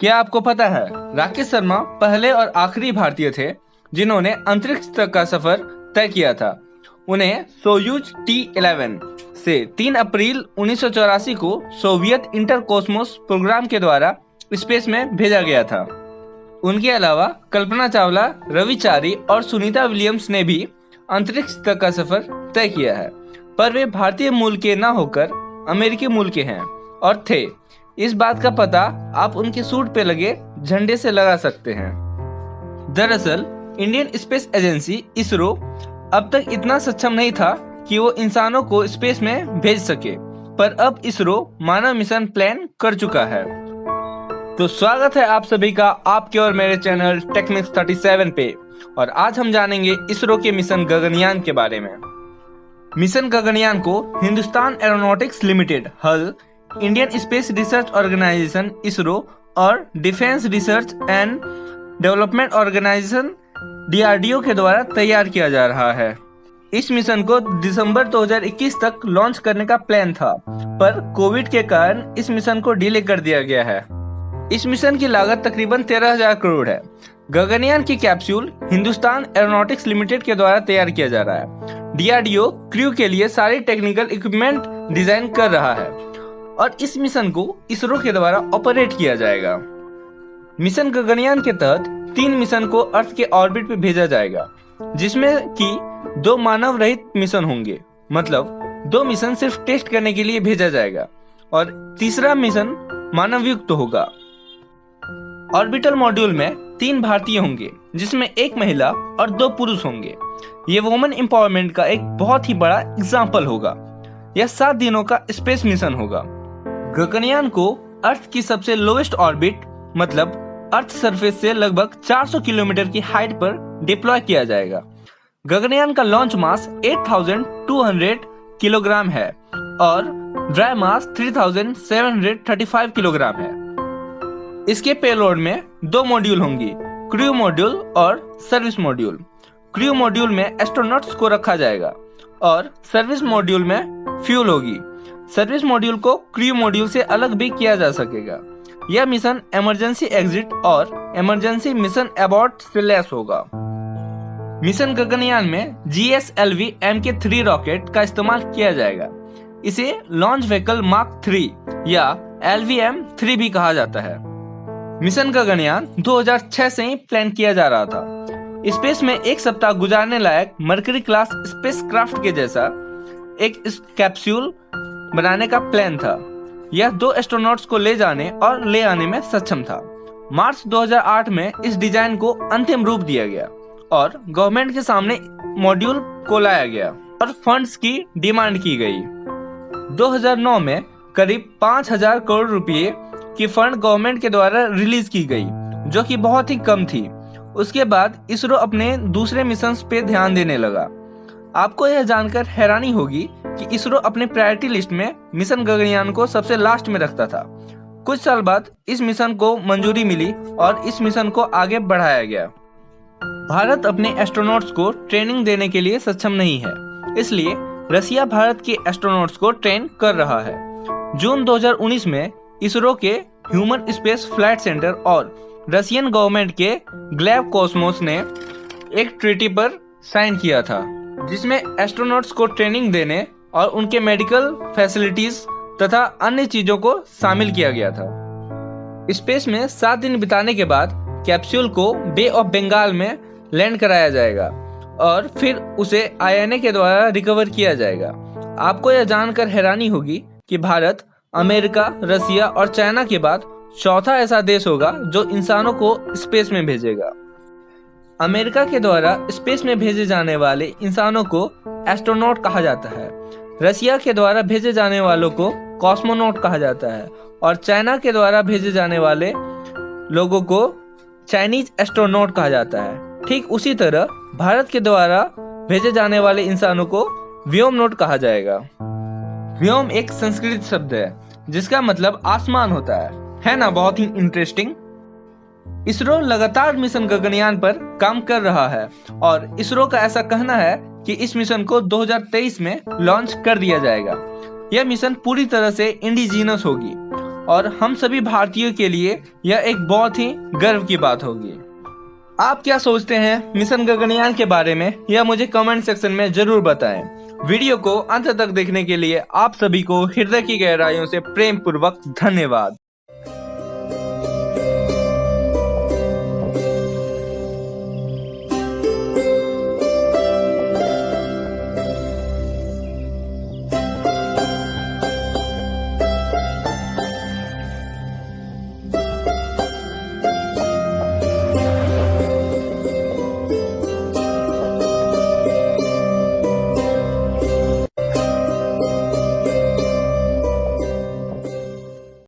क्या आपको पता है राकेश शर्मा पहले और आखिरी भारतीय थे जिन्होंने अंतरिक्ष तक का सफर तय किया था। उन्हें सोयूज T11 से 3 अप्रैल 1984 को सोवियत इंटरकोस्मोस प्रोग्राम के द्वारा स्पेस में भेजा गया था। उनके अलावा कल्पना चावला, रवि चारी और सुनीता विलियम्स ने भी अंतरिक्ष तक का सफर तय किया है, पर वे भारतीय मूल के न होकर अमेरिकी मूल के हैं और थे। इस बात का पता आप उनके सूट पे लगे झंडे से लगा सकते हैं। दरअसल इंडियन स्पेस एजेंसी इसरो अब तक इतना सक्षम नहीं था कि वो इंसानों को स्पेस में भेज सके, पर अब इसरो मानव मिशन प्लान कर चुका है। तो स्वागत है आप सभी का आपके और मेरे चैनल टेक्निक्स 37 पे, और आज हम जानेंगे इसरो के मिशन गगनयान के बारे में। मिशन गगनयान को Hindustan aeronautics limited HAL, Indian space research organisation ISRO और defence research and development organisation DRDO के द्वारा तैयार किया जा रहा है। इस मिशन को दिसंबर 2021 तक लॉन्च करने का प्लान था, पर कोविड के कारण इस मिशन को डिले कर दिया गया है। इस मिशन की लागत तकरीबन 13,000 करोड़ है। गगनयान की कैप्सूल हिंदुस्तान एरोनॉटिक्स लिमिटेड के द्वारा तैयार किया जा रहा है। DRDO क्रू के लिए सारी टेक्निकल इक्विपमेंट डिजाइन कर रहा है और इस मिशन को इसरो के द्वारा ऑपरेट किया जाएगा। मिशन गगनयान के तहत 3 मिशन को अर्थ के ऑर्बिट पे भेजा जाएगा, जिसमें कि 2 मानव रहित मिशन होंगे, मतलब 2 मिशन सिर्फ टेस्ट करने के लिए भेजा जाएगा और तीसरा मिशन मानव युक्त होगा। ऑर्बिटल मॉड्यूल में 3 भारतीय होंगे, जिसमें 1 महिला और 2 पुरुष होंगे। ये वुमेन एम्पावरमेंट का एक बहुत ही बड़ा एग्जाम्पल होगा। यह 7 दिनों का स्पेस मिशन होगा। गगनयान को अर्थ की सबसे लोएस्ट ऑर्बिट, मतलब अर्थ सरफेस से लगभग 400 किलोमीटर की हाइट पर डिप्लॉय किया जाएगा। गगनयान का लॉन्च मास 8,200 किलोग्राम है और ड्राई मास 3,735 किलोग्राम है। इसके पेलोड में 2 मॉड्यूल होंगी, क्रू मॉड्यूल और सर्विस मॉड्यूल। क्रू मॉड्यूल में एस्ट्रोनॉट्स को रखा जाएगा और सर्विस मॉड्यूल में फ्यूल होगी। सर्विस मॉड्यूल को क्रू मॉड्यूल से अलग भी किया जा सकेगा। यह मिशन इमरजेंसी एग्जिट और इमरजेंसी मिशन अबॉर्ट से लैस होगा। मिशन गगनयान में GSLV Mk3 रॉकेट का इस्तेमाल किया जाएगा। इसे लॉन्च व्हीकल मार्क 3 या LVM-3 भी कहा जाता है। मिशन गगनयान 2006 से ही प्लान किया जा रहा था। स्पेस में 1 सप्ताह गुजारने लायक मर्करी क्लास स्पेसक्राफ्ट के जैसा एक कैप्सूल बनाने का प्लान था। यह 2 एस्ट्रोनॉट्स को ले जाने और ले आने में सक्षम था। मार्च 2008 में इस डिजाइन को अंतिम रूप दिया गया और गवर्नमेंट के सामने मॉड्यूल को लाया गया और फंड्स की डिमांड की गई। 2009 में करीब 5,000 करोड़ रुपए की फंड गवर्नमेंट के द्वारा रिलीज की गई, जो कि बहुत ही कम थी। उसके बाद इसरो अपने दूसरे मिशन पे ध्यान देने लगा। आपको यह जानकर हैरानी होगी कि इसरो अपने प्रायोरिटी लिस्ट में मिशन गगनयान को सबसे लास्ट में रखता था। कुछ साल बाद इस मिशन को मंजूरी मिली और इस मिशन को आगे बढ़ाया गया। भारत अपने एस्ट्रोनॉट्स को ट्रेनिंग देने के लिए सक्षम नहीं है, इसलिए रसिया भारत के एस्ट्रोनॉट्स को ट्रेन कर रहा है। जून 2019 में इसरो के ह्यूमन स्पेस फ्लाइट सेंटर और रशियन गवर्नमेंट के ग्लेब कॉस्मोस ने एक ट्रीटी पर साइन किया था, जिसमें एस्ट्रोनॉट्स को ट्रेनिंग देने और उनके मेडिकल फैसिलिटीज तथा अन्य चीजों को शामिल किया गया था। स्पेस में 7 दिन बिताने के बाद कैप्सूल को बे ऑफ बंगाल में लैंड कराया जाएगा और फिर उसे INA के द्वारा रिकवर किया जाएगा। आपको यह जानकर हैरानी होगी कि भारत, अमेरिका, रसिया और चाइना के बाद चौथा ऐसा देश होगा जो इंसानों को स्पेस में भेजेगा। अमेरिका के द्वारा स्पेस में भेजे जाने वाले इंसानों को एस्ट्रोनॉट कहा जाता है। रसिया के द्वारा भेजे जाने वालों को कॉस्मोनॉट कहा जाता है और चाइना के द्वारा भेजे जाने वाले लोगों को चाइनीज एस्ट्रोनॉट कहा जाता है। ठीक उसी तरह भारत के द्वारा भेजे जाने वाले इंसानों को व्योमनॉट कहा जाएगा। व्योम एक संस्कृत शब्द है जिसका मतलब आसमान होता है ना? बहुत ही इंटरेस्टिंग। इसरो लगातार मिशन गगनयान पर काम कर रहा है और इसरो का ऐसा कहना है कि इस मिशन को 2023 में लॉन्च कर दिया जाएगा। यह मिशन पूरी तरह से इंडिजिनस होगी और हम सभी भारतीयों के लिए यह एक बहुत ही गर्व की बात होगी। आप क्या सोचते हैं मिशन गगनयान के बारे में, यह मुझे कमेंट सेक्शन में जरूर बताएं। वीडियो को अंत तक देखने के लिए आप सभी को हृदय की गहराइयों से प्रेम पूर्वक धन्यवाद।